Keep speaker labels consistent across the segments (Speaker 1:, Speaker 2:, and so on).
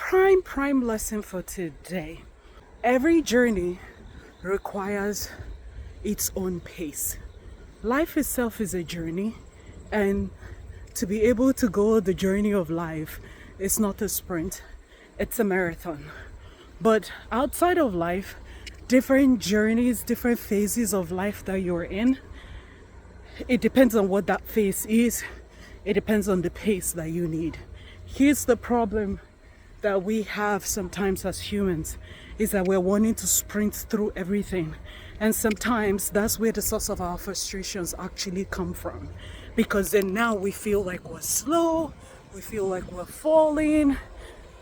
Speaker 1: prime lesson for today. Every journey requires its own pace. Life itself is a journey, and to be able to go the journey of life is not a sprint, it's a marathon. But outside of life, different journeys, different phases of life that you're in, it depends on what that phase is. It depends on the pace that you need. Here's the problem that we have sometimes as humans, is that we're wanting to sprint through everything. And sometimes that's where the source of our frustrations actually come from. Because then now we feel like we're slow, we feel like we're falling,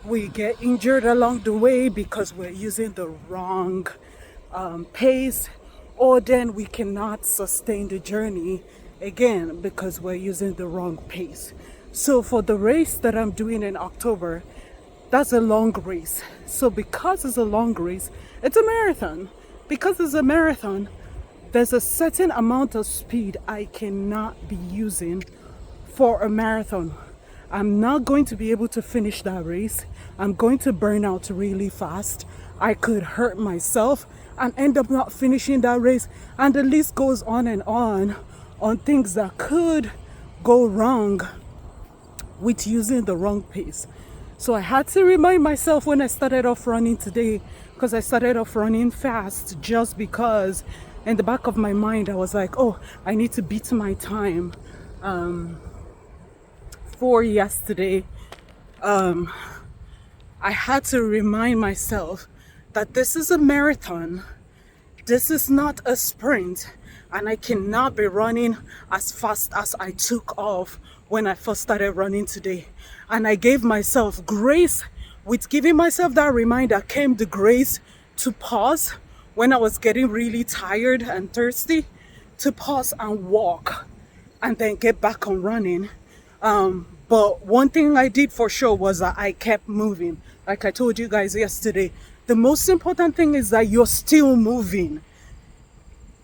Speaker 1: we get injured along the way because we're using the wrong pace, or then we cannot sustain the journey again because we're using the wrong pace. So for the race that I'm doing in October, that's a long race. So because it's a long race, it's a marathon. Because it's a marathon, there's a certain amount of speed I cannot be using for a marathon. I'm not going to be able to finish that race. I'm going to burn out really fast. I could hurt myself and end up not finishing that race. And the list goes on things that could go wrong with using the wrong pace. So I had to remind myself when I started off running today, because I started off running fast just because in the back of my mind I was like, oh, I need to beat my time for yesterday. I had to remind myself that this is a marathon. This is not a sprint, and I cannot be running as fast as I took off when I first started running today. And I gave myself grace. With giving myself that reminder came the grace to pause when I was getting really tired and thirsty, to pause and walk and then get back on running. But one thing I did for sure was that I kept moving. Like I told you guys yesterday, the most important thing is that you're still moving.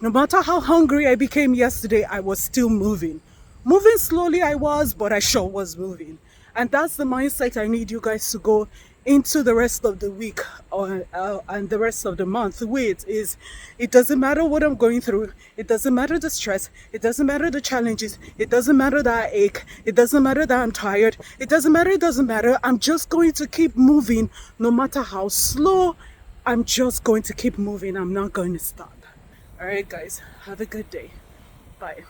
Speaker 1: No matter how hungry I became yesterday, I was still moving. Moving slowly I was, but I sure was moving. And that's the mindset I need you guys to go into the rest of the week and the rest of the month with. Is it doesn't matter what I'm going through. It doesn't matter the stress. It doesn't matter the challenges. It doesn't matter that I ache. It doesn't matter that I'm tired. It doesn't matter. I'm just going to keep moving no matter how slow. I'm just going to keep moving. I'm not going to stop. All right, guys. Have a good day. Bye.